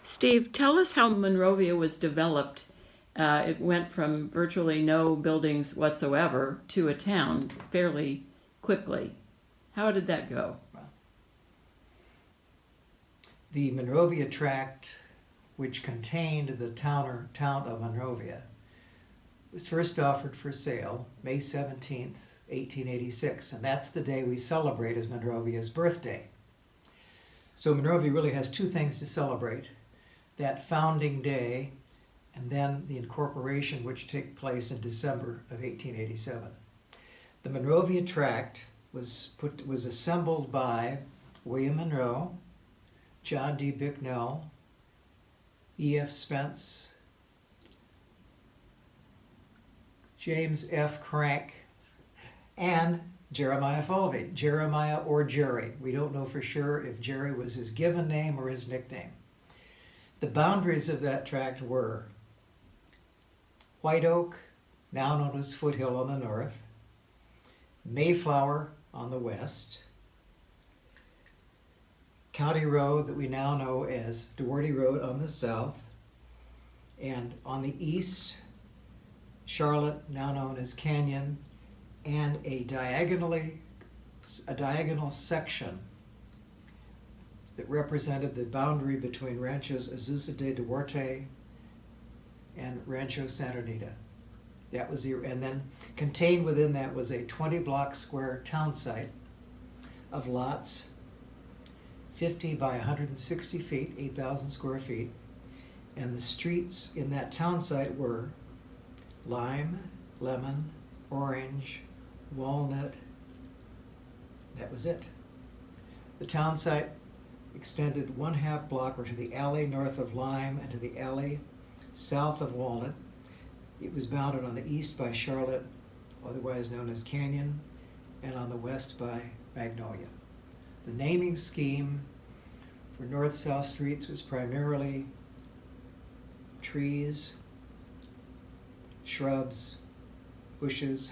Steve, tell us how Monrovia was developed. It went from virtually no buildings whatsoever to a town fairly quickly. How did that go? The Monrovia Tract, which contained the town of Monrovia, was first offered for sale May 17th, 1886, and that's the day we celebrate as Monrovia's birthday. So Monrovia really has two things to celebrate: that founding day and then the incorporation, which took place in December of 1887. The Monrovia Tract was assembled by William Monroe, John D. Bicknell, E.F. Spence, James F. Crank, and Jeremiah Falvey. Jeremiah or Jerry. We don't know for sure if Jerry was his given name or his nickname. The boundaries of that tract were White Oak, now known as Foothill on the north, Mayflower on the west, County Road that we now know as Doherty Road on the south, and on the east, Charlotte, now known as Canyon, and a diagonal section that represented the boundary between Ranchos Azusa de Duarte and Rancho Santa Anita. That was and then contained within that was a 20-block square town site of lots 50 by 160 feet, 8,000 square feet, and the streets in that town site were Lime, Lemon, Orange, Walnut. That was it. The town site extended 1/2 block or to the alley north of Lime and to the alley south of Walnut. It was bounded on the east by Charlotte, otherwise known as Canyon, and on the west by Magnolia. The naming scheme for north-south streets was primarily trees, shrubs, bushes.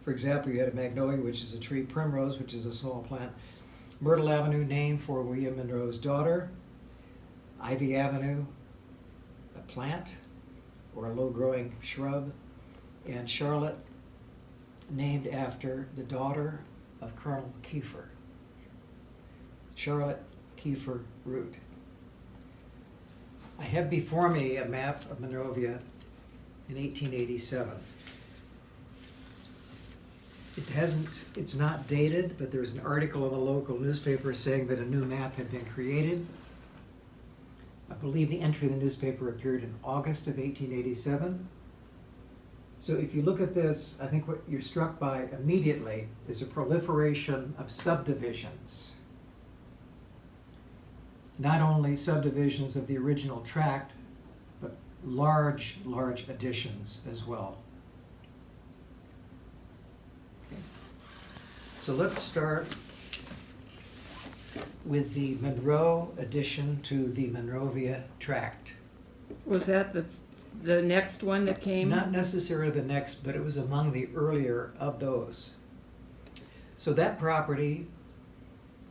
For example, you had a magnolia, which is a tree, primrose, which is a small plant, Myrtle Avenue, named for William Monroe's daughter, Ivy Avenue, a plant or a low-growing shrub, and Charlotte, named after the daughter of Colonel Kiefer, Charlotte Kiefer Root. I have before me a map of Monrovia in 1887. It's not dated, but there's an article in the local newspaper saying that a new map had been created. I believe the entry in the newspaper appeared in August of 1887. So if you look at this, I think what you're struck by immediately is a proliferation of subdivisions. Not only subdivisions of the original tract, but large additions as well. Okay. So let's start with the Monroe addition to the Monrovia Tract. Was that the next one that came? Not necessarily the next, but it was among the earlier of those. So that property,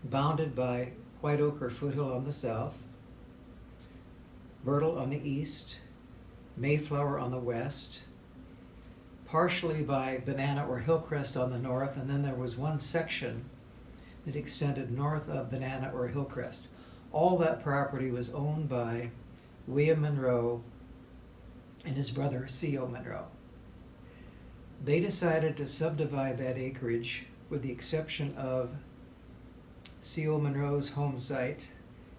bounded by White Oak or Foothill on the south, Myrtle on the east, Mayflower on the west, partially by Banana or Hillcrest on the north, and then there was one section that extended north of Banana or Hillcrest. All that property was owned by William Monroe and his brother C.O. Monroe. They decided to subdivide that acreage, with the exception of C.O. Monroe's home site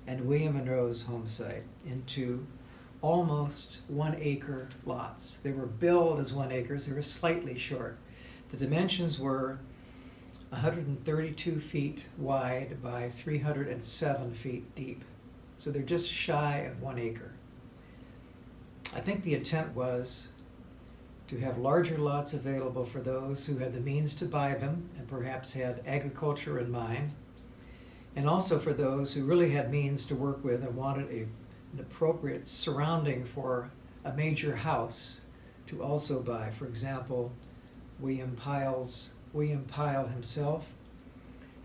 and William Monroe's home site, into almost 1 acre lots. They were billed as 1 acres. They were slightly short. The dimensions were 132 feet wide by 307 feet deep. So they're just shy of 1 acre. I think the intent was to have larger lots available for those who had the means to buy them and perhaps had agriculture in mind, and also for those who really had means to work with and wanted an appropriate surrounding for a major house to also buy. For example, William Pyle himself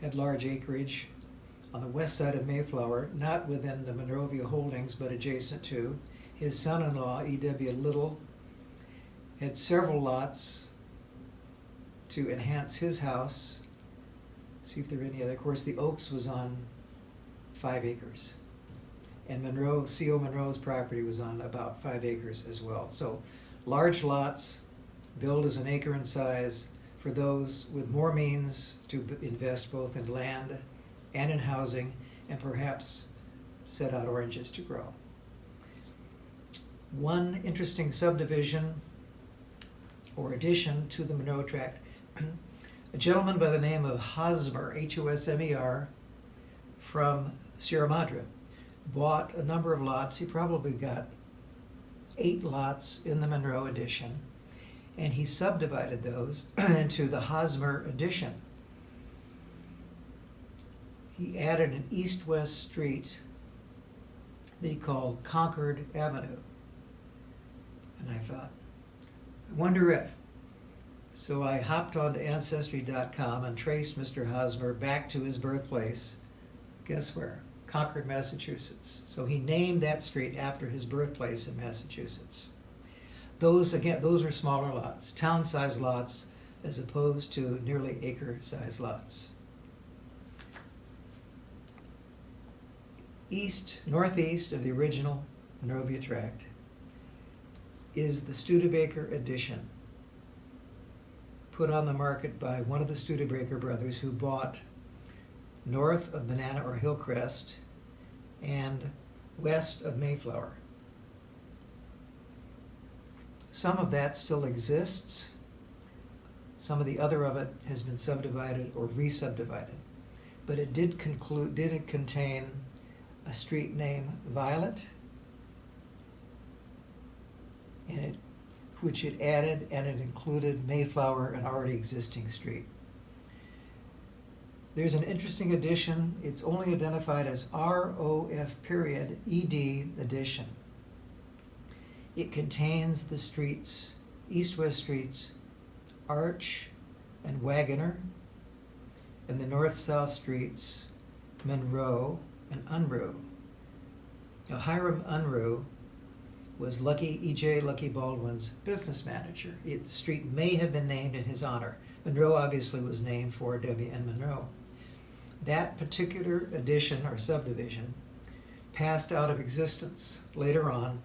had large acreage. on the west side of Mayflower, not within the Monrovia holdings, but adjacent to. His son-in-law, E.W. Little, had several lots to enhance his house. See if there are any other. Of course, the Oaks was on 5 acres. And Monroe, C.O. Monroe's property was on about 5 acres as well. So large lots, billed as an acre in size, for those with more means to invest both in land and in housing, and perhaps set out oranges to grow. One interesting subdivision or addition to the Monroe Tract, a gentleman by the name of Hosmer, H-O-S-M-E-R, from Sierra Madre, bought a number of lots. He probably got 8 lots in the Monroe addition, and he subdivided those into the Hosmer addition. He added an east-west street that he called Concord Avenue. And I thought, I wonder if. So I hopped onto Ancestry.com and traced Mr. Hosmer back to his birthplace. Guess where? Concord, Massachusetts. So he named that street after his birthplace in Massachusetts. Those, again, those are smaller lots, town-sized lots, as opposed to nearly acre-sized lots. Northeast of the original Monrovia Tract is the Studebaker addition, put on the market by one of the Studebaker brothers, who bought north of Banana or Hillcrest and west of Mayflower. Some of that still exists. Some of the other of it has been subdivided or re-subdivided. But it did contain a street named Violet, and which it added, and it included Mayflower, an already existing street. There's an interesting addition. It's only identified as ROF.ED addition. It contains the streets, east-west streets, Arch and Wagoner, and the north-south streets, Monroe and Unruh. Now, Hiram Unruh was E.J. Lucky Baldwin's business manager. The street may have been named in his honor. Monroe obviously was named for W.N. Monroe. That particular addition or subdivision passed out of existence later on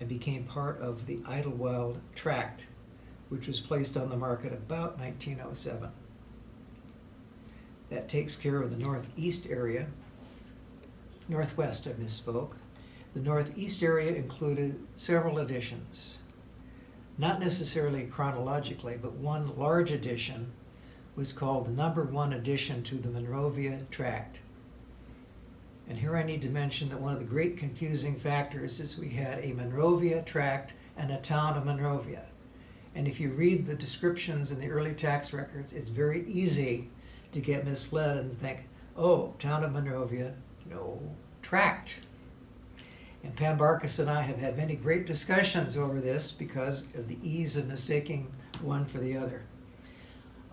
and became part of the Idlewild Tract, which was placed on the market about 1907. That takes care of the northeast area. Northwest, I misspoke. The northeast area included several additions, not necessarily chronologically, but one large addition was called the number 1 addition to the Monrovia Tract. And here I need to mention that one of the great confusing factors is we had a Monrovia Tract and a town of Monrovia. And if you read the descriptions in the early tax records, it's very easy to get misled and think, oh, town of Monrovia, no, tract. And Pam Barkas and I have had many great discussions over this because of the ease of mistaking one for the other.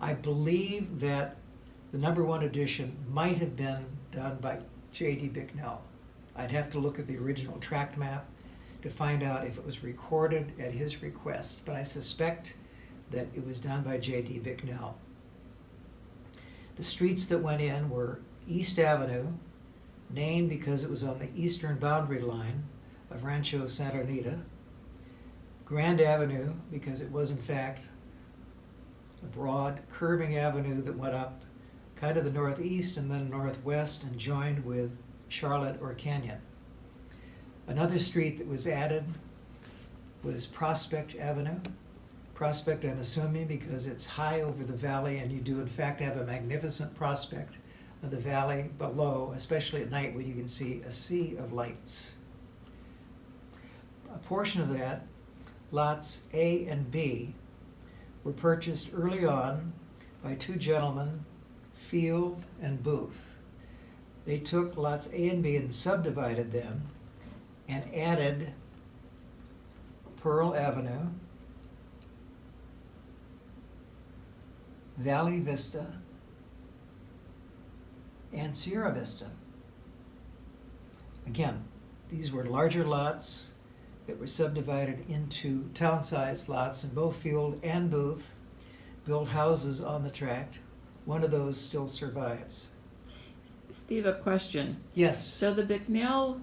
I believe that the number 1 edition might have been done by J.D. Bicknell. I'd have to look at the original tract map to find out if it was recorded at his request, but I suspect that it was done by J.D. Bicknell. The streets that went in were East Avenue, named because it was on the eastern boundary line of Rancho Santa Anita. Grand Avenue, because it was in fact a broad curving avenue that went up kind of the northeast and then northwest and joined with Charlotte or Canyon. Another street that was added was Prospect Avenue. Prospect, I'm assuming, because it's high over the valley and you do in fact have a magnificent prospect of the valley below, especially at night when you can see a sea of lights. A portion of that, lots A and B, were purchased early on by 2 gentlemen, Field and Booth. They took lots A and B and subdivided them and added Pearl Avenue, Valley Vista, and Sierra Vista. Again, these were larger lots that were subdivided into town-sized lots, and both Field and Booth built houses on the tract. One of those still survives. Steve, a question. Yes. So the Bicknell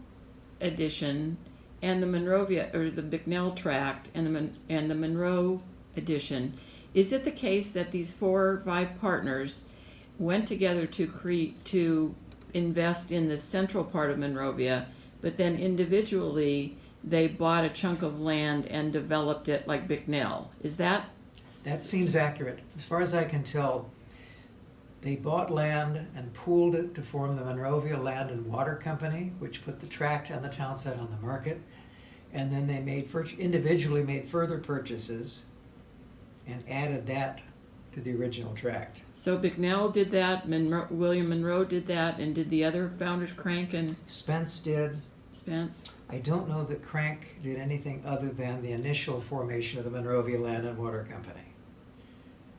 edition and the Monrovia, or the Bicknell tract and the Monroe edition, is it the case that these 4 or 5 partners went together to invest in the central part of Monrovia, but then individually they bought a chunk of land and developed it like Bicknell? Is that? That seems accurate. As far as I can tell, they bought land and pooled it to form the Monrovia Land and Water Company, which put the tract and the town site on the market. And then they individually made further purchases and added that to the original tract. So Bicknell did that, William Monroe did that, and did the other founders, Crank and Spence did. Spence? I don't know that Crank did anything other than the initial formation of the Monrovia Land and Water Company.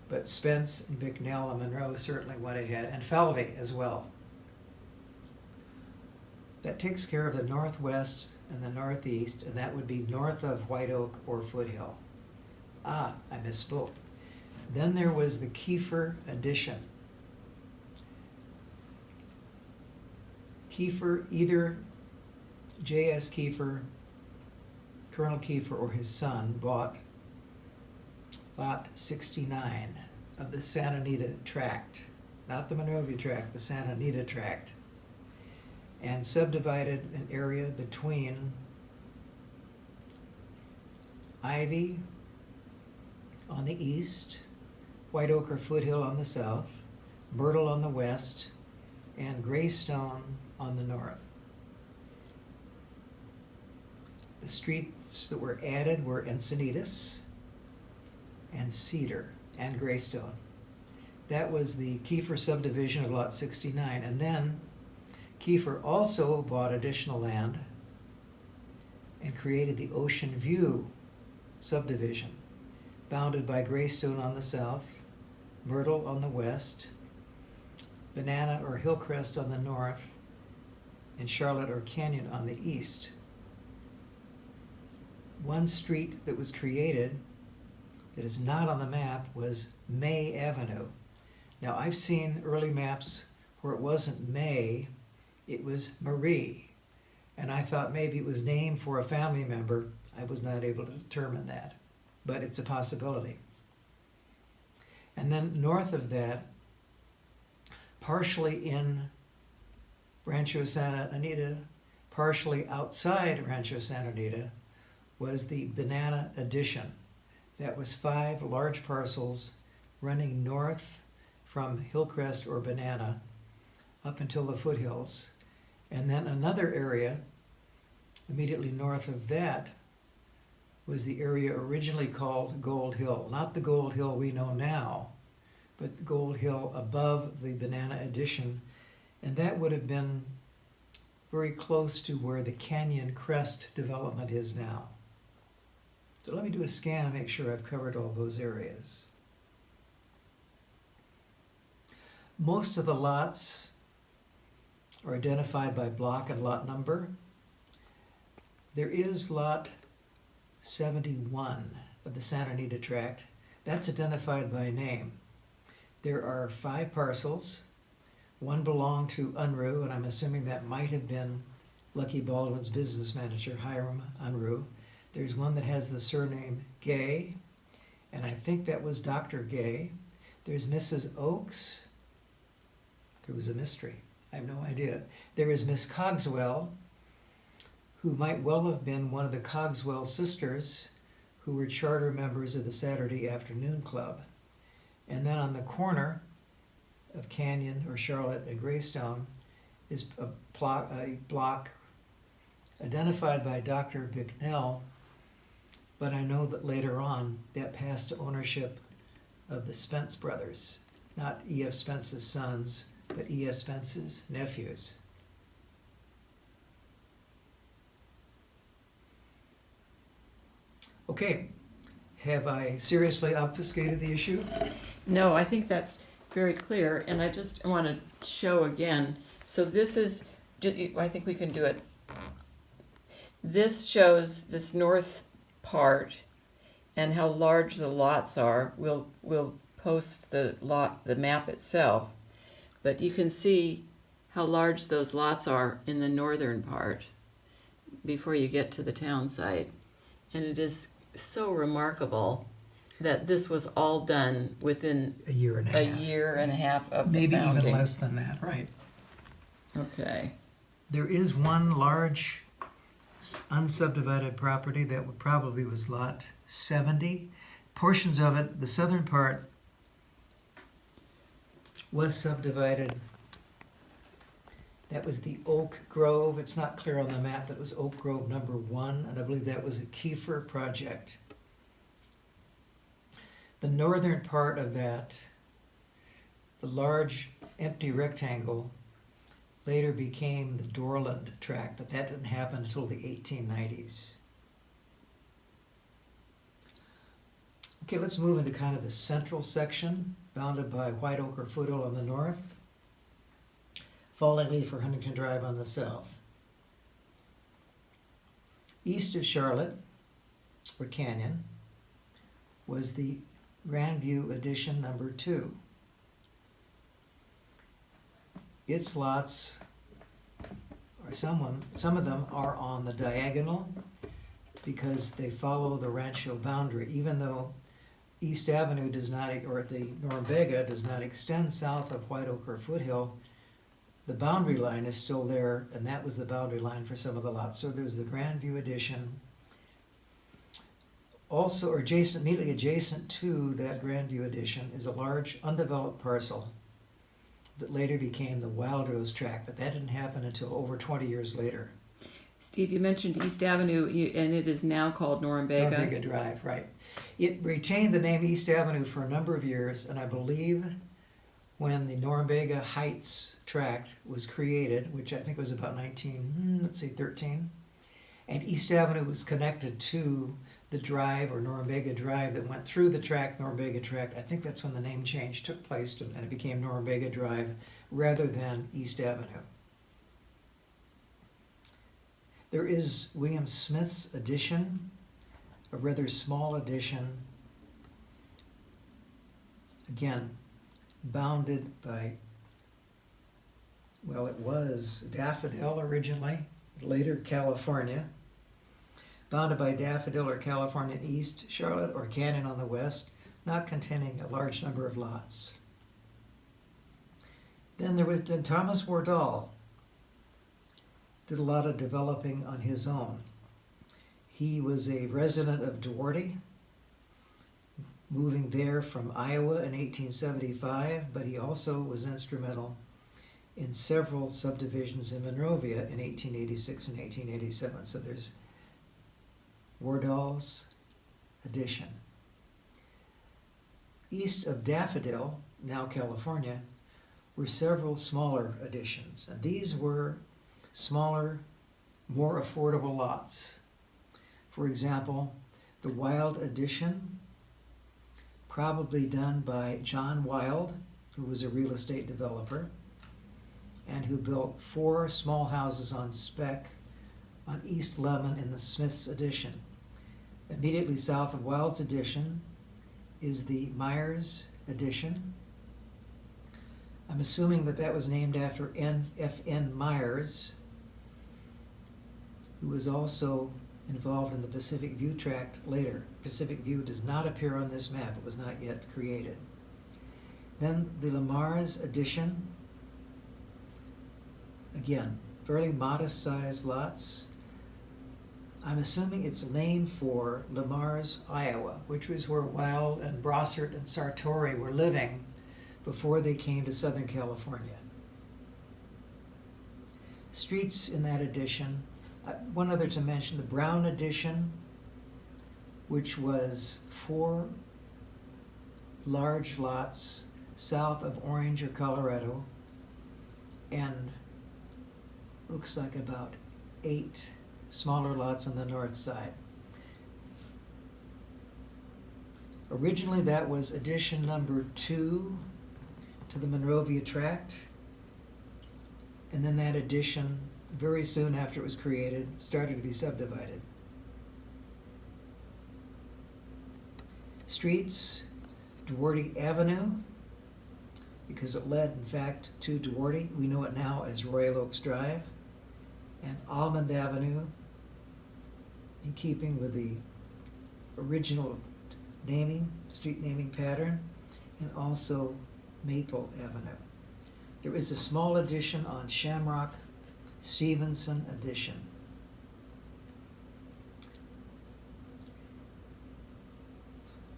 But Spence and Bicknell and Monroe certainly went ahead, and Falvey as well. That takes care of the northwest and the northeast, and that would be north of White Oak or Foothill. I misspoke. Then there was the Kiefer addition. Kiefer, either J.S. Kiefer, Colonel Kiefer, or his son bought Lot 69 of the Santa Anita tract, not the Monrovia tract, the Santa Anita tract, and subdivided an area between Ivy on the east, White Oak or Foothill on the south, Myrtle on the west, and Greystone on the north. The streets that were added were Encinitas and Cedar and Greystone. That was the Kiefer subdivision of Lot 69. And then Kiefer also bought additional land and created the Ocean View subdivision, bounded by Greystone on the south, Myrtle on the west, Banana or Hillcrest on the north, and Charlotte or Canyon on the east. One street that was created that is not on the map was May Avenue. Now, I've seen early maps where it wasn't May, it was Marie. And I thought maybe it was named for a family member. I was not able to determine that, but it's a possibility. And then north of that, partially in Rancho Santa Anita, partially outside Rancho Santa Anita, was the Banana Addition. That was 5 large parcels running north from Hillcrest or Banana up until the foothills. And then another area immediately north of that was the area originally called Gold Hill. Not the Gold Hill we know now, but the Gold Hill above the Banana Addition. And that would have been very close to where the Canyon Crest development is now. So let me do a scan and make sure I've covered all those areas. Most of the lots are identified by block and lot number. There is lot 71 of the Santa Anita tract. That's identified by name. There are 5 parcels. One belonged to Unruh, and I'm assuming that might have been Lucky Baldwin's business manager, Hiram Unruh. There's one that has the surname Gay, and I think that was Dr. Gay. There's Mrs. Oakes. There was a mystery. I have no idea. There is Miss Cogswell, who might well have been one of the Cogswell sisters who were charter members of the Saturday Afternoon Club. And then on the corner of Canyon or Charlotte and Greystone is a block identified by Dr. Bicknell, but I know that later on that passed to ownership of the Spence brothers, not E.F. Spence's sons, but E.F. Spence's nephews. Okay, have I seriously obfuscated the issue? No, I think that's very clear, and I just want to show again. So this is, I think we can do it. This shows this north part and how large the lots are. We'll post the map itself, but you can see how large those lots are in the northern part before you get to the town site. And it is so remarkable that this was all done within A year and a half. a year and a half of Maybe the founding. even less than that, right? Okay. There is one large unsubdivided property that probably was lot 70. Portions of it, the southern part, was subdivided. That was the Oak Grove. It's not clear on the map, but it was Oak Grove number 1, and I believe that was a Kiefer project. The northern part of that, the large empty rectangle, later became the Dorland tract, but that didn't happen until the 1890s. Okay, let's move into kind of the central section, bounded by White Oak Foothill on the north, Falling Leaf or Huntington Drive on the south. East of Charlotte, or Canyon, was the Grandview Addition number 2. Its lots, or some of them are on the diagonal because they follow the Rancho boundary, even though East Avenue does not, or the Norumbega does not extend south of White Oak or Foothill. The boundary line is still there, and that was the boundary line for some of the lots. So there's the Grandview Addition. Also, or immediately adjacent to that Grandview Addition is a large undeveloped parcel that later became the Wild Rose Tract, but that didn't happen until over 20 years later. Steve, you mentioned East Avenue, and it is now called Norumbega. Norumbega Drive, right. It retained the name East Avenue for a number of years, and I believe when the Norumbega Heights tract was created, which I think was about 13, and East Avenue was connected to the drive, or Norumbega Drive, that went through the tract, Norumbega Tract. I think that's when the name change took place, and it became Norumbega Drive rather than East Avenue. There is William Smith's addition, a rather small addition, again, bounded by, well, it was Daffodil originally, later California, bounded by Daffodil or California east, Charlotte or Canyon on the west, not containing a large number of lots. Then there was Thomas Wardall, did a lot of developing on his own. He was a resident of Duarte, moving there from Iowa in 1875, but he also was instrumental in several subdivisions in Monrovia in 1886 and 1887. So there's Wardall's addition. East of Daffodil, now California, were several smaller additions, and these were smaller, more affordable lots. For example, the Wild Addition, probably done by John Wild, who was a real estate developer, and who built 4 small houses on spec on East Lemon in the Smith's Addition. Immediately south of Wild's Addition is the Myers Addition. I'm assuming that that was named after F.N. Myers, who was also involved in the Pacific View tract later. Pacific View does not appear on this map. It was not yet created. Then the Lamar's Addition. Again, fairly modest-sized lots. I'm assuming it's named for Lamar's, Iowa, which was where Wild and Brossart and Sartori were living before they came to Southern California. Streets in that addition. One other to mention, the Brown Addition, which was 4 large lots south of Orange or Colorado, and looks like about 8 smaller lots on the north side. Originally that was addition number 2, to the Monrovia Tract. And then that addition, very soon after it was created, started to be subdivided. Streets, Duarte Avenue, because it led, in fact, to Duarte. We know it now as Royal Oaks Drive. And Almond Avenue, in keeping with the original naming, street naming pattern, and also Maple Avenue. There is a small addition on Shamrock, Stevenson addition.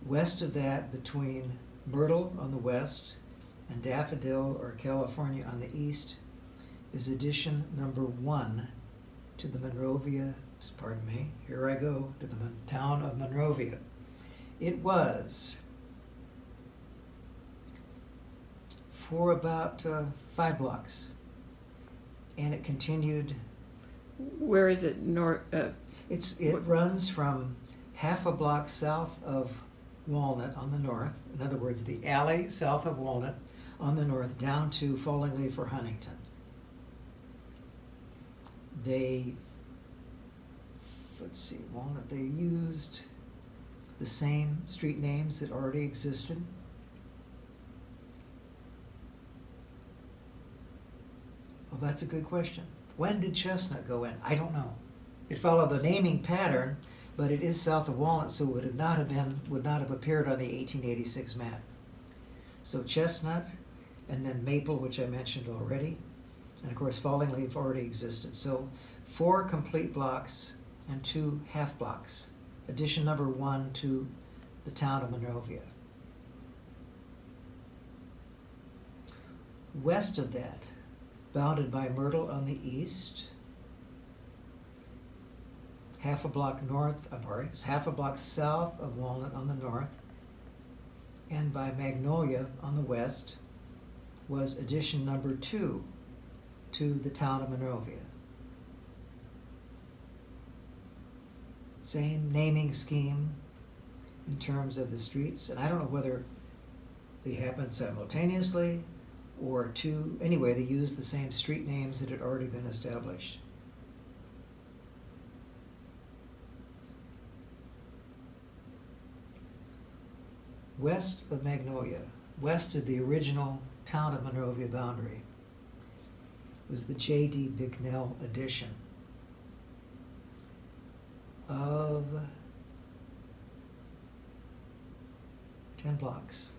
West of that, between Myrtle on the west and Daffodil or California on the east, is addition number 1 to the Monrovia, pardon me, here I go, to the town of Monrovia. It was for about 5 blocks, and it continued. Where is it? It runs from half a block south of Walnut on the north, in other words, the alley south of Walnut on the north, down to Falling Leaf or Huntington. Walnut, they used the same street names that already existed. Well, that's a good question. When did Chestnut go in? I don't know. It followed the naming pattern, but it is south of Walnut, so it would not have appeared on the 1886 map. So Chestnut, and then Maple, which I mentioned already, and of course Falling Leaf already existed. So 4 complete blocks and 2 half blocks. Addition number 1 to the town of Monrovia. West of that, bounded by Myrtle on the east, half a block south of Walnut on the north, and by Magnolia on the west, was addition number 2 to the town of Monrovia. Same naming scheme in terms of the streets, and I don't know whether they happened simultaneously or anyway, they used the same street names that had already been established. West of Magnolia, west of the original town of Monrovia boundary, was the J.D. Bicknell addition of 10 blocks,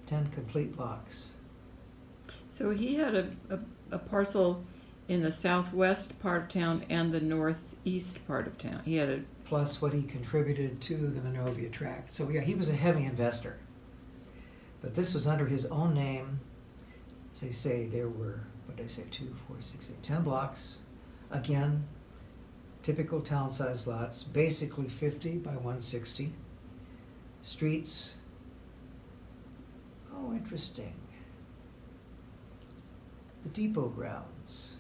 10 complete blocks. So he had a parcel in the southwest part of town and the northeast part of town. He had plus what he contributed to the Monrovia Tract. So yeah, he was a heavy investor. But this was under his own name. As they say, there were, 10 blocks. Again, typical town-sized lots, basically 50 by 160. Streets, oh, interesting. The depot grounds.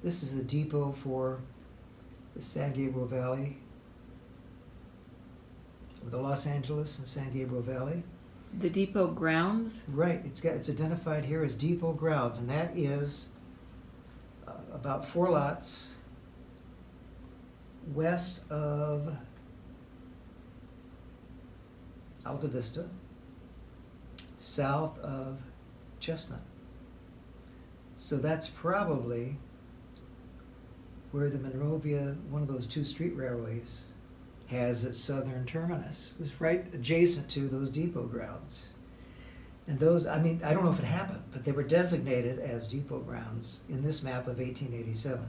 This is the depot for the San Gabriel Valley, or the Los Angeles and San Gabriel Valley. the depot grounds. Right, it's identified here as depot grounds, and that is about 4 lots west of Alta Vista, south of Chestnut. So that's probably where the Monrovia, one of those 2 street railways, has its southern terminus. It was right adjacent to those depot grounds. And those, I mean, I don't know if it happened, but they were designated as depot grounds in this map of 1887.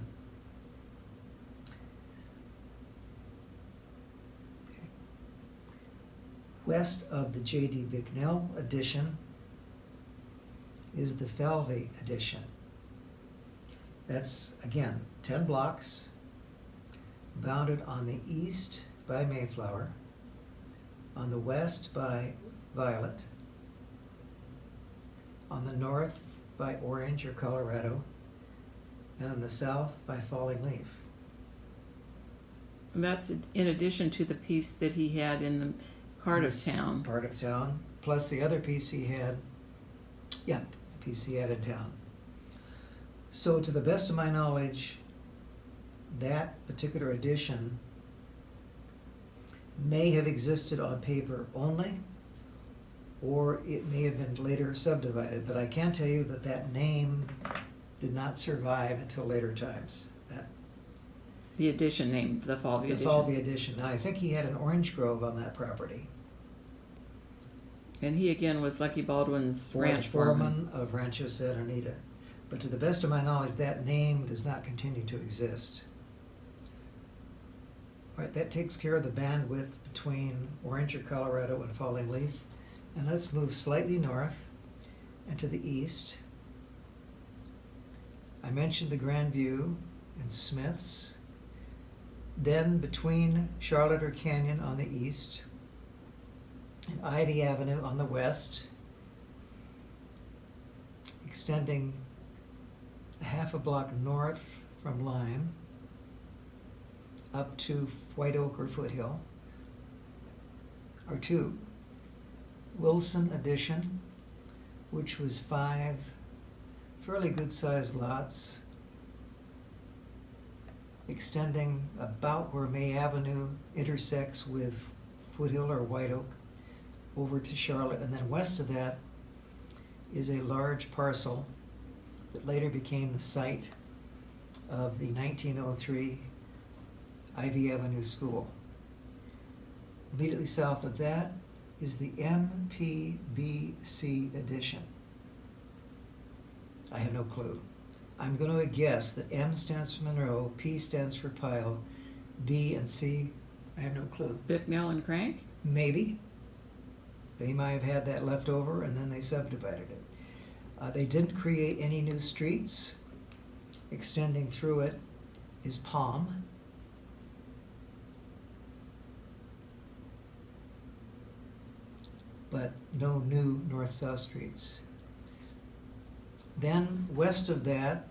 Okay. West of the J.D. Bicknell addition is the Falvey addition. That's, again, 10 blocks, bounded on the east by Mayflower, on the west by Violet, on the north by Orange or Colorado, and on the south by Falling Leaf. And that's in addition to the piece that he had in the heart of town. Part of town, plus the other piece he had Yeah, the PC ad in town. So to the best of my knowledge, that particular edition may have existed on paper only, or it may have been later subdivided, but I can tell you that that name did not survive until later times. That, The edition name, the Falvey the edition. Falvey edition. Now, I think he had an orange grove on that property. And he again was Lucky Baldwin's ranch foreman. Foreman of Rancho Santa Anita. But to the best of my knowledge, that name does not continue to exist. All right, that takes care of the bandwidth between Oranger, Colorado and Falling Leaf. And let's move slightly north and to the east. I mentioned the Grand View and Smiths. Then between Charlotte or Canyon on the east and Ivy Avenue on the west, extending a half a block north from Lime up to White Oak or Foothill, are two. Wilson Addition, which was 5 fairly good-sized lots, extending about where May Avenue intersects with Foothill or White Oak over to Charlotte, and then west of that is a large parcel that later became the site of the 1903 Ivy Avenue School. Immediately south of that is the MPBC edition. I have no clue. I'm going to guess that M stands for Monroe, P stands for Pyle, B and C, I have no clue. Bicknell and Crank? Maybe. They might have had that left over and then they subdivided it. They didn't create any new streets. Extending through it is Palm. But no new north-south streets. Then west of that,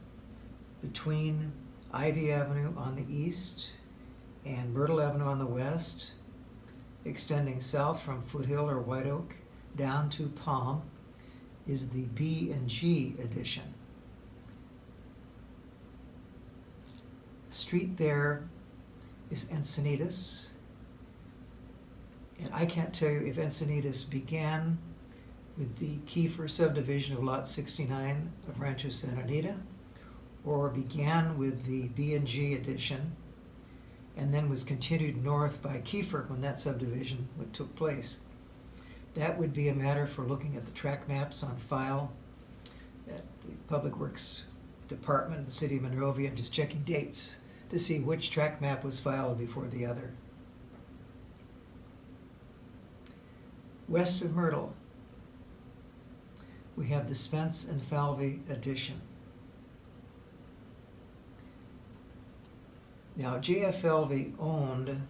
between Ivy Avenue on the east and Myrtle Avenue on the west, extending south from Foothill or White Oak down to Palm, is the B and G addition. The street there is Encinitas. And I can't tell you if Encinitas began with the Kiefer subdivision of Lot 69 of Rancho Santa Anita, or began with the B and G addition, and then was continued north by Kiefer when that subdivision took place. That would be a matter for looking at the tract maps on file at the Public Works Department of the City of Monrovia and just checking dates to see which tract map was filed before the other. West of Myrtle, we have the Spence and Falvey addition. Now, J.F. Falvey owned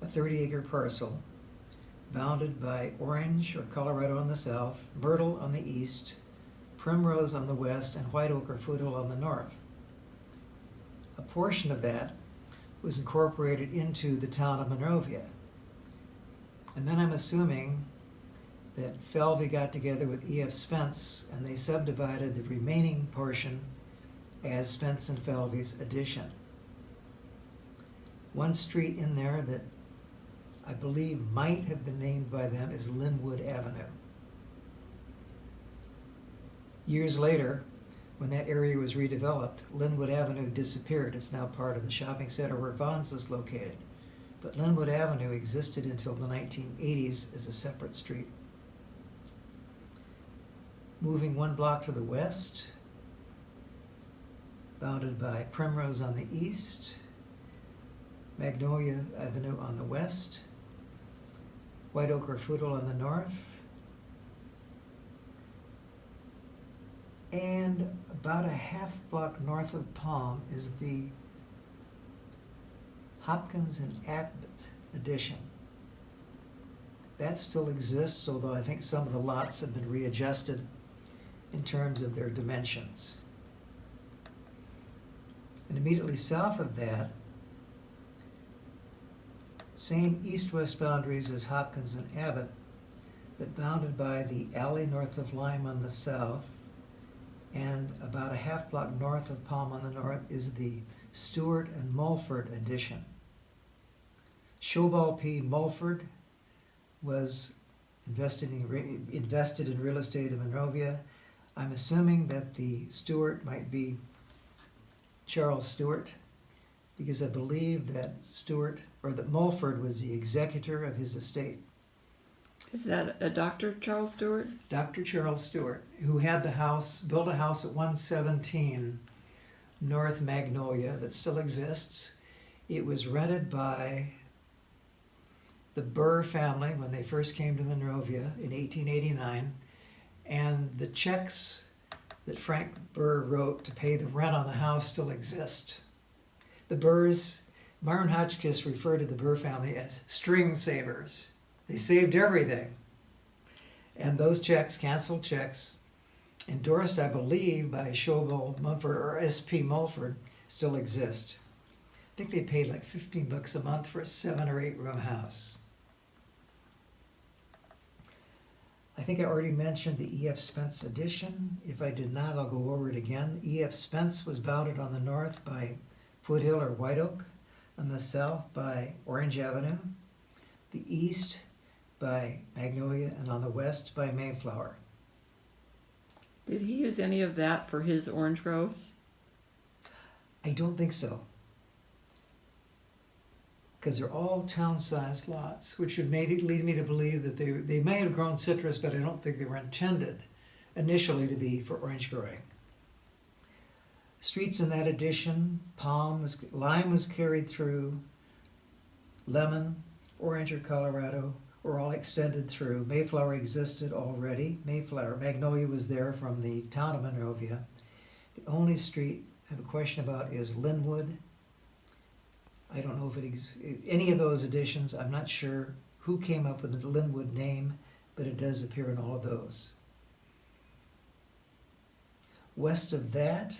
a 30-acre parcel bounded by Orange or Colorado on the south, Myrtle on the east, Primrose on the west, and White Oak or Foothill on the north. A portion of that was incorporated into the town of Monrovia. And then I'm assuming that Falvey got together with E.F. Spence and they subdivided the remaining portion as Spence and Falvey's addition. One street in there that I believe might have been named by them is Linwood Avenue. Years later, when that area was redeveloped, Linwood Avenue disappeared. It's now part of the shopping center where Vons is located. But Linwood Avenue existed until the 1980s as a separate street. Moving one block to the west, bounded by Primrose on the east, Magnolia Avenue on the west, White Oak or Foothill on the north, and about a half block north of Palm is the Hopkins and Abbott addition. That still exists, although I think some of the lots have been readjusted in terms of their dimensions. And immediately south of that, same east-west boundaries as Hopkins and Abbott, but bounded by the alley north of Lime on the south, And about a half block north of Palm on the North is the Stewart and Mulford addition. Showball P. Mulford was invested in real estate in Monrovia. I'm assuming that the Stewart might be Charles Stewart, because I believe that Stewart, or that Mulford was the executor of his estate. Is that a Dr. Charles Stewart? Dr. Charles Stewart, who had the house, built a house at 117 North Magnolia that still exists. It was rented by the Burr family when they first came to Monrovia in 1889, and the checks that Frank Burr wrote to pay the rent on the house still exist. The Burrs, Myron Hotchkiss referred to the Burr family as string savers. They saved everything. And those checks, canceled checks, endorsed, I believe, by Showball Mumford or S.P. Mulford, still exist. I think they paid like $15 a month for a 7 or 8 room house. I think I already mentioned the E.F. Spence addition. If I did not, I'll go over it again. E.F. Spence was bounded on the north by Foothill or White Oak, on the south by Orange Avenue, the east by Magnolia, and on the west by Mayflower. Did he use any of that for his orange groves? I don't think so, because they're all town-sized lots, which would lead me to believe that they may have grown citrus, but I don't think they were intended initially to be for orange growing. Streets in that addition, lime was carried through, lemon, orange or Colorado were all extended through. Mayflower existed already. Magnolia was there from the town of Monrovia. The only street I have a question about is Linwood. I don't know if any of those additions. I'm not sure who came up with the Linwood name, but it does appear in all of those. West of that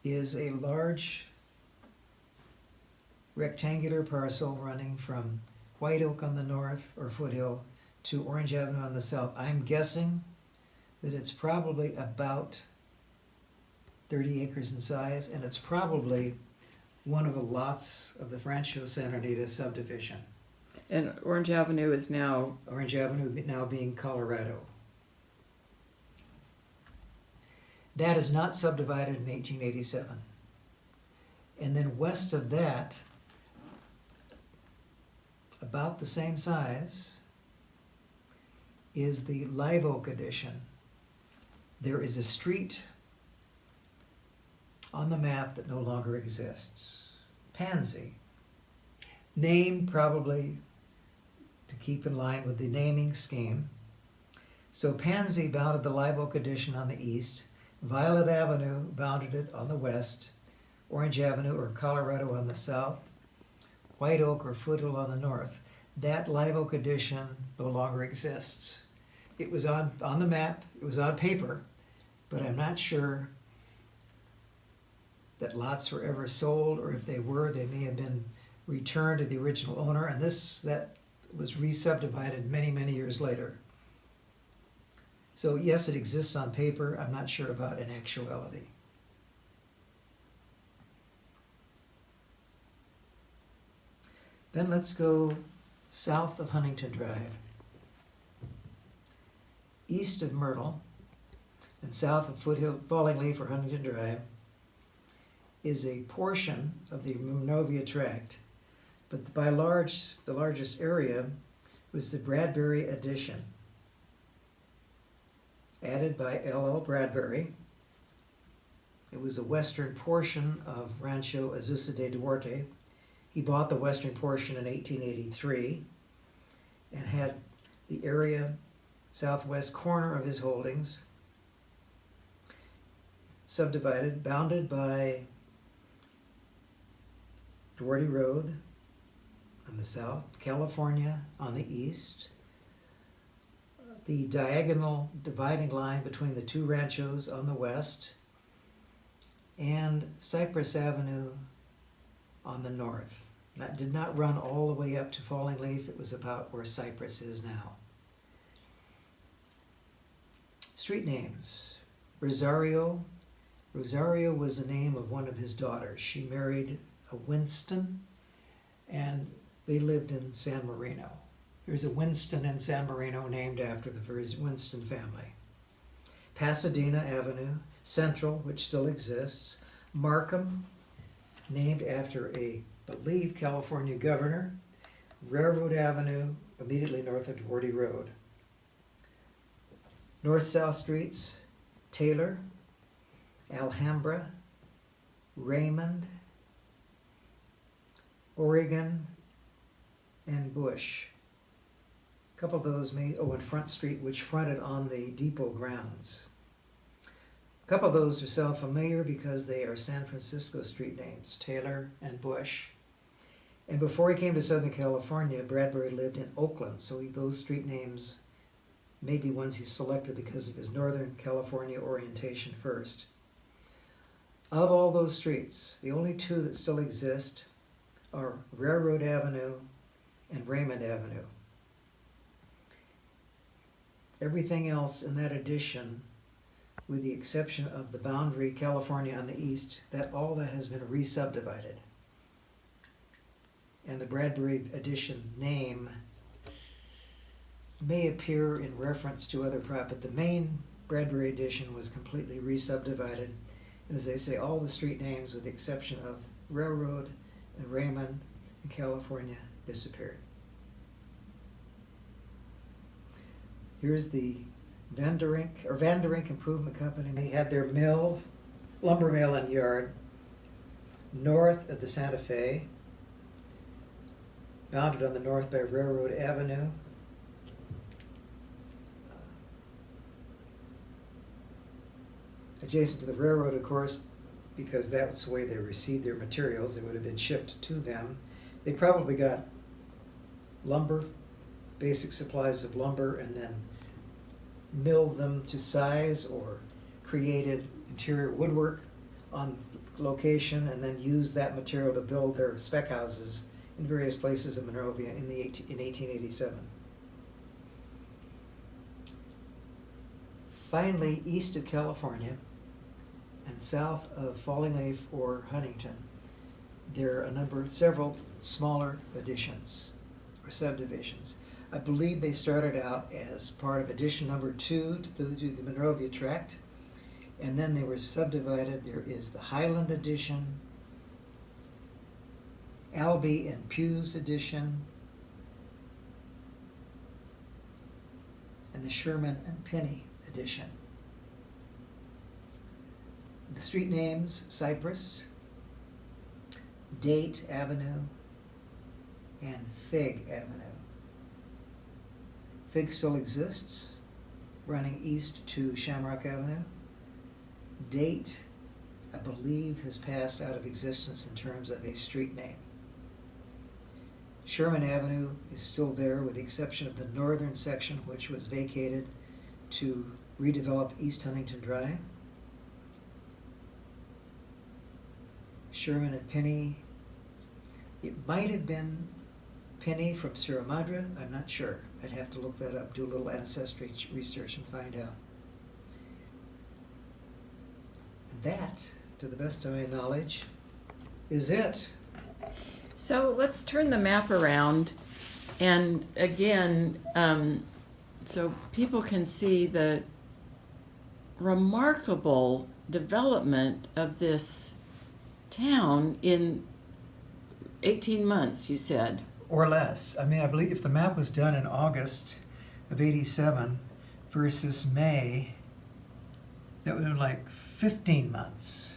is a large rectangular parcel running from White Oak on the north, or Foothill, to Orange Avenue on the south. I'm guessing that it's probably about 30 acres in size, and it's probably one of the lots of the Rancho Santa Anita subdivision. And Orange Avenue is now... Orange Avenue now being Colorado. That is not subdivided in 1887. And then west of that, about the same size, is the Live Oak addition. There is a street on the map that no longer exists. Pansy. Named probably to keep in line with the naming scheme. So Pansy bounded the Live Oak addition on the east, Violet Avenue bounded it on the west, Orange Avenue or Colorado on the south, White Oak or Foothill on the north. That Live Oak addition no longer exists. It was on the map, it was on paper, but I'm not sure that lots were ever sold, or if they were, they may have been returned to the original owner, and that was re-subdivided many, many years later. So yes, it exists on paper. I'm not sure about in actuality. Then let's go south of Huntington Drive. East of Myrtle and south of Foothill, Falling Leaf or Huntington Drive is a portion of the Monrovia Tract, but by the largest area was the Bradbury addition, added by L.L. Bradbury. It was the western portion of Rancho Azusa de Duarte. He bought the western portion in 1883 and had the area southwest corner of his holdings subdivided, bounded by Duarte Road on the south, California on the east, the diagonal dividing line between the two ranchos on the west, and Cypress Avenue on the north. That did not run all the way up to Falling Leaf. It was about where Cypress is now. Street names. Rosario. Rosario was the name of one of his daughters. She married a Winston, and they lived in San Marino. There's a Winston in San Marino named after the Winston family. Pasadena Avenue, Central, which still exists. Markham, named after I believe, California governor. Railroad Avenue, immediately north of Duarte Road. North-South streets, Taylor, Alhambra, Raymond, Oregon, and Bush. A couple of those and Front Street, which fronted on the depot grounds. A couple of those are so-familiar because they are San Francisco street names, Taylor and Bush. And before he came to Southern California, Bradbury lived in Oakland, so those street names may be ones he selected because of his Northern California orientation first. Of all those streets, the only two that still exist are Railroad Avenue and Raymond Avenue. Everything else in that addition, with the exception of the boundary California on the east, all that has been re-subdivided. And the Bradbury addition name may appear in reference to other but the main Bradbury addition was completely re-subdivided. And as they say, all the street names, with the exception of Railroad and Raymond in California, disappeared. Here's the Van der Rink Improvement Company. They had their lumber mill and yard, north of the Santa Fe, bounded on the north by Railroad Avenue. Adjacent to the railroad, of course, because that's the way they received their materials. They would have been shipped to them. They probably got lumber, basic supplies of lumber, and then milled them to size or created interior woodwork on location, and then used that material to build their spec houses in various places in Monrovia in 1887. Finally, east of California and south of Falling Leaf or Huntington, there are several smaller additions or subdivisions. I believe they started out as part of addition number 2 to the Monrovia Tract, and then they were subdivided. There is the Highland Addition, Albee and Pew's Addition, and the Sherman and Penny Addition. The street names: Cypress, Date Avenue, and Fig Avenue. Fig still exists, running east to Shamrock Avenue. Date, I believe, has passed out of existence in terms of a street name. Sherman Avenue is still there, with the exception of the northern section, which was vacated to redevelop East Huntington Drive. Sherman and Penny, it might have been Penny from Sierra Madre, I'm not sure. I'd have to look that up, do a little ancestry research and find out. And that, to the best of my knowledge, is it. So let's turn the map around, and again, so people can see the remarkable development of this town in 18 months, you said. Or less. I mean, I believe if the map was done in August of 87 versus May, that would have been like 15 months.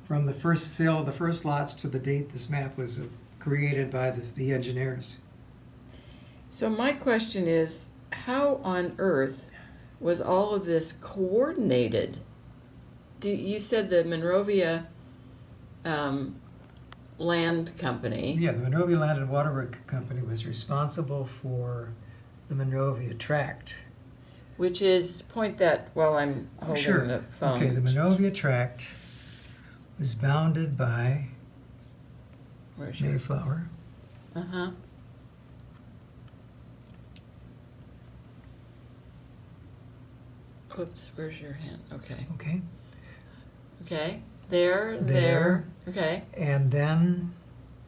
From the first sale of the first lots to the date this map was created by the engineers. So my question is, how on earth was all of this coordinated? You said the Monrovia Land Company. Yeah, the Monrovia Land and Water Company was responsible for the Monrovia Tract. Which is, point that while I'm holding the phone. Okay, the Monrovia Tract was bounded by Where's your... Mayflower. Uh-huh. whoops, where's your hand? Okay. Okay. Okay. There. There. Okay. And then,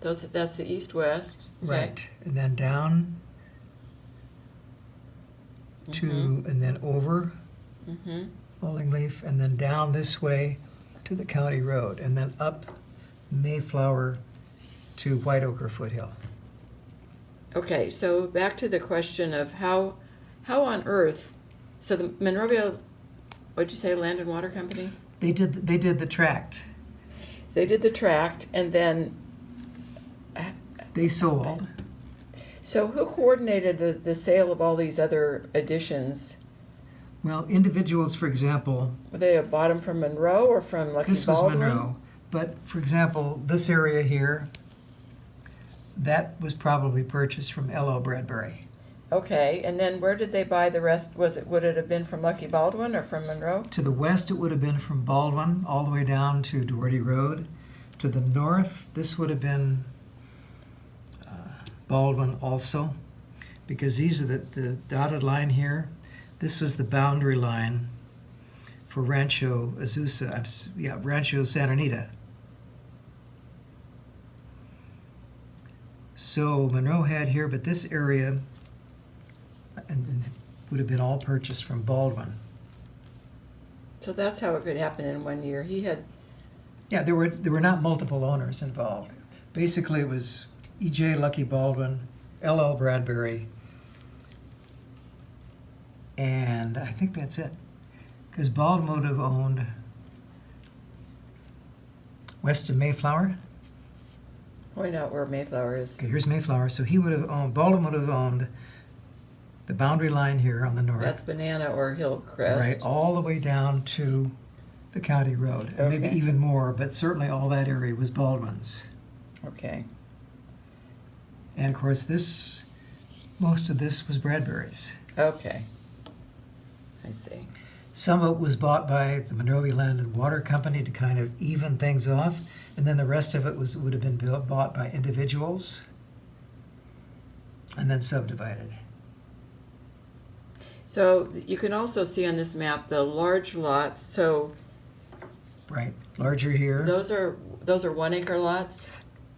That's the east-west. Okay. right, and then down to, and then over Mm-hmm. Falling Leaf, and then down this way to the county road, and then up Mayflower to White Oak or Foothill. Okay, so back to the question of how on earth, so the Monrovia, what'd you say, Land and Water Company? They did the tract. They did the tract, and then, They sold. so who coordinated the sale of all these other additions? Well, individuals, for example, Were they bought them from Monroe or from Lucky this was Baldwin? Monroe, but for example, this area here, that was probably purchased from L.L. Bradbury. Okay, and then where did they buy the rest? Would it have been from Lucky Baldwin or from Monroe? To the west, it would have been from Baldwin all the way down to Doherty Road. To the north, this would have been Baldwin also, because these are the dotted line here. This was the boundary line for Rancho Azusa, Rancho Santa Anita. So Monroe had here, but this area and would have been all purchased from Baldwin. So that's how it could happen in 1 year. He had, Yeah, there were not multiple owners involved. Basically, it was E.J. Lucky Baldwin, L.L. Bradbury, and I think that's it. Because Baldwin would have owned west of Mayflower. point out where Mayflower is. Okay, here's Mayflower. So he would have owned, Baldwin would have owned the boundary line here on the north. That's Banana or Hillcrest. Right, all the way down to the county road. And maybe Okay. even more, but certainly all that area was Baldwin's. Okay. And of course, most of this was Bradbury's. Okay. I see. Some of it was bought by the Monrovia Land and Water Company to kind of even things off, and then the rest of it would have been bought by individuals and then subdivided. So you can also see on this map the large lots. So Right, larger here, those are 1 acre lots,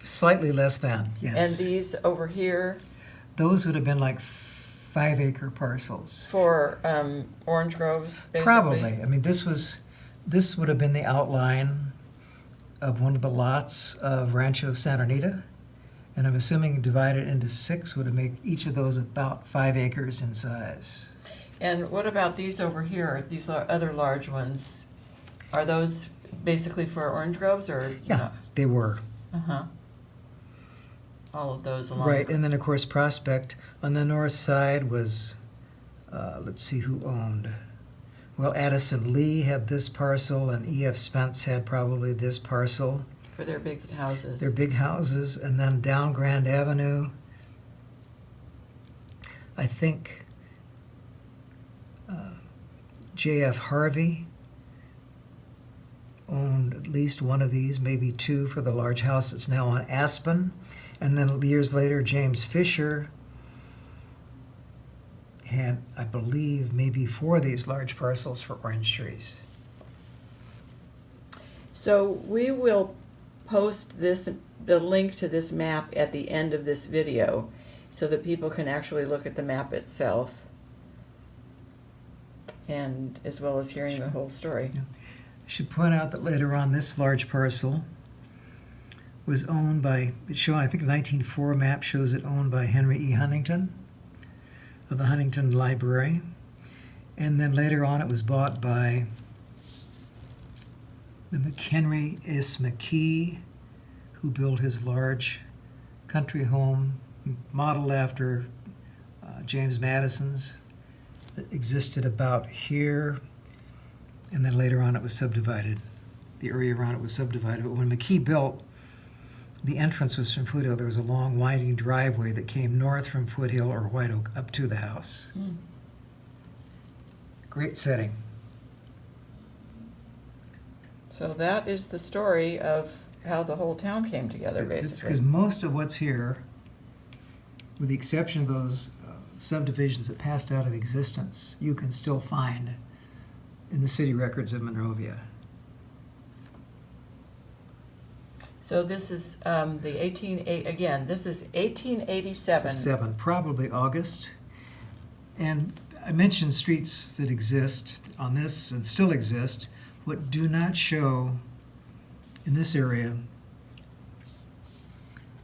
slightly less than, yes. and these over here Those would have been like 5-acre parcels. for orange groves, basically. Probably. I mean, this would have been the outline of one of the lots of Rancho Santa Anita, and I'm assuming divided into 6 would have made each of those about 5 acres in size. And what about these over here? These other large ones, are those basically for orange groves or? Yeah, they were. Uh-huh. All of those along. Right, and then of course Prospect on the north side was, let's see who owned. Well, Addison Lee had this parcel, and E.F. Spence had probably this parcel. For their big houses. They're big houses, and then down Grand Avenue, I think J.F. Harvey owned at least one of these, maybe 2 for the large house that's now on Aspen. And then years later, James Fisher had, I believe, maybe 4 of these large parcels for orange trees. So we will post the link to this map at the end of this video so that people can actually look at the map itself, and as well as hearing the whole story. Yeah. I should point out that later on, this large parcel was owned by, it's shown, I think the 1904 map shows it owned by Henry E. Huntington of the Huntington Library. And then later on, it was bought by the McHenry S. McKee, who built his large country home modeled after James Madison's, that existed about here. And then later on, it was subdivided. The area around it was subdivided. But when McKee built, the entrance was from Foothill. There was a long, winding driveway that came north from Foothill or White Oak up to the house. Mm. Great setting. So that is the story of how the whole town came together, It's basically. because most of what's here, with the exception of those subdivisions that passed out of existence, you can still find in the city records of Monrovia. So this is this is 1887. So probably August. And I mentioned streets that exist on this and still exist. What do not show in this area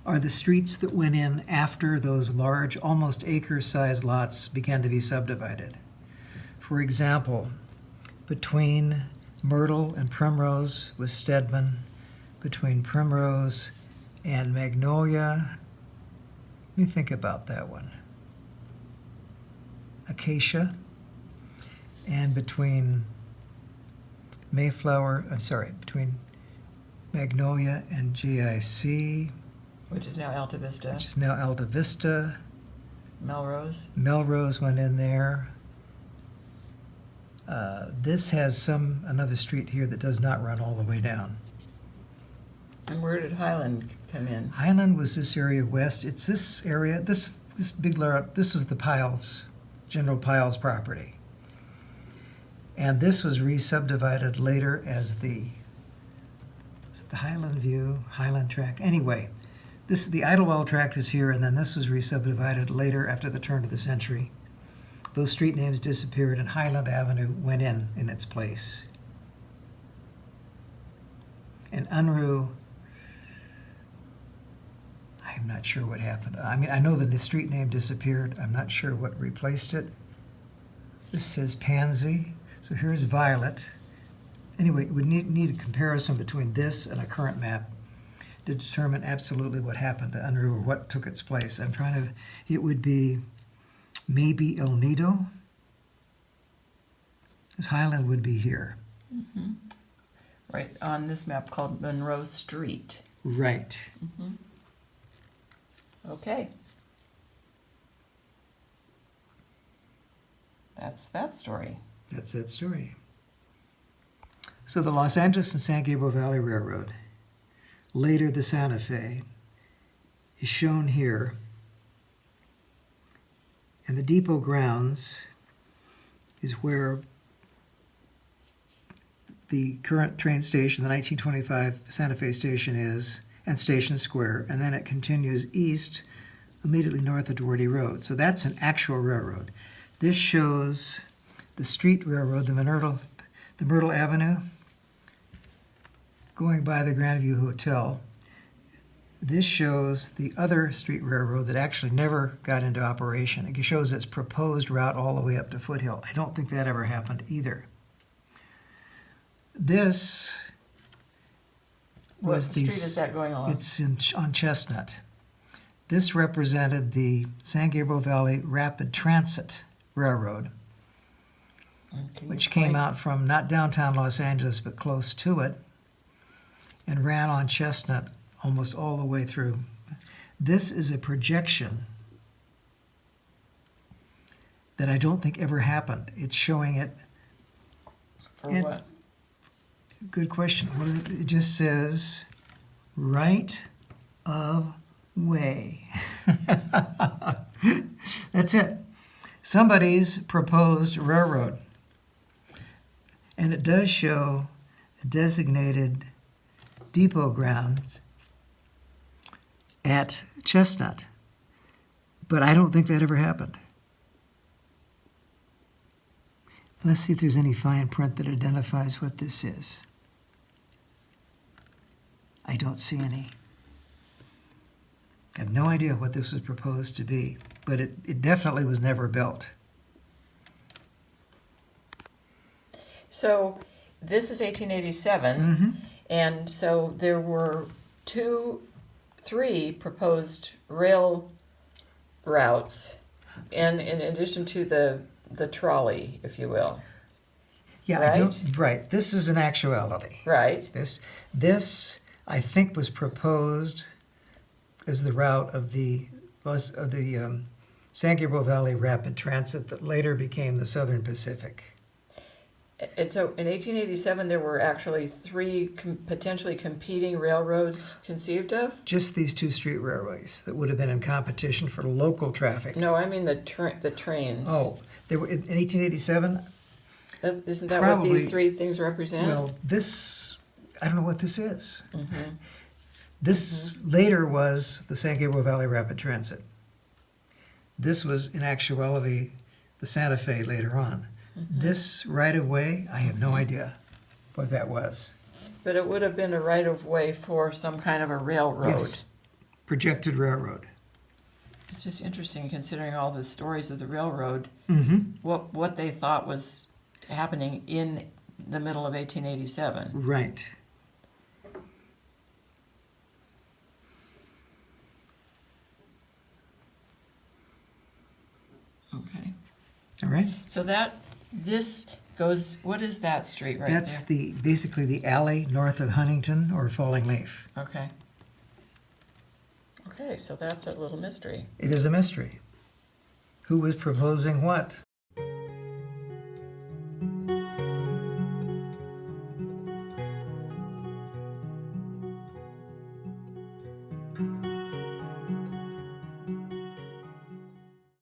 are the streets that went in after those large, almost acre-sized lots began to be subdivided. For example, between Myrtle and Primrose was Stedman, between Primrose and Magnolia, let me think about that one. Acacia, and between between Magnolia and GIC, Which is now Alta Vista. which is now Alta Vista. Melrose. Melrose went in there. This has another street here that does not run all the way down. And where did Highland come in? Highland was this area west. It's this area, this big lot, this was the Piles, General Piles property. And this was re-subdivided later as the Highland View, Highland Tract. Anyway, the Idlewild Tract is here, and then this was re-subdivided later after the turn of the century. Those street names disappeared, and Highland Avenue went in its place. And Unruh, I'm not sure what happened. I mean, I know that the street name disappeared. I'm not sure what replaced it. This says Pansy. So here's Violet. Anyway, we need a comparison between this and a current map to determine absolutely what happened to Unruh or what took its place. It would be maybe El Nido, because Highland would be here. Mm-hmm. Right on this map called Monroe Street. Right. Mm-hmm. Okay. That's that story. That's that story. So the Los Angeles and San Gabriel Valley Railroad, later the Santa Fe, is shown here. And the depot grounds is where the current train station, the 1925 Santa Fe station is, and Station Square, and then it continues east immediately north of Duarte Road. So that's an actual railroad. This shows the street railroad, the Myrtle Avenue, going by the Grandview Hotel. This shows the other street railroad that actually never got into operation. It shows its proposed route all the way up to Foothill. I don't think that ever happened either. This was What street is that going along? It's on Chestnut. This represented the San Gabriel Valley Rapid Transit Railroad, which came out from not downtown Los Angeles, but close to it, and ran on Chestnut almost all the way through. This is a projection that I don't think ever happened. It's showing it. For what? Good question. It just says right of way. That's it. Somebody's proposed railroad. And it does show a designated depot grounds at Chestnut. But I don't think that ever happened. Let's see if there's any fine print that identifies what this is. I don't see any. I have no idea what this was proposed to be, but it definitely was never built. So this is 1887, Mm-hmm. and so there were three proposed rail routes, and in addition to the trolley, if you will. Yeah, Right? Right. This is an actuality. Right. This I think was proposed as the route of the San Gabriel Valley Rapid Transit that later became the Southern Pacific. And so in 1887, there were actually three potentially competing railroads conceived of? Just these two street railways that would have been in competition for local traffic. No, I mean the trains. Oh, they were in 1887. Isn't that what these Probably. three things represent? Well, this, I don't know what this is. Mm-hmm. This later was the San Gabriel Valley Rapid Transit. This was, in actuality, the Santa Fe later on. This right-of-way, I have no idea what that was. But it would have been a right-of-way for some kind of a railroad. Yes, projected railroad. It's just interesting considering all the stories of the railroad, Mm-hmm. what they thought was happening in the middle of 1887. Right. Okay. All right. So this goes, what is that street right That's there? basically the alley north of Huntington or Falling Leaf. Okay. Okay, so that's a little mystery. It is a mystery. Who was proposing what?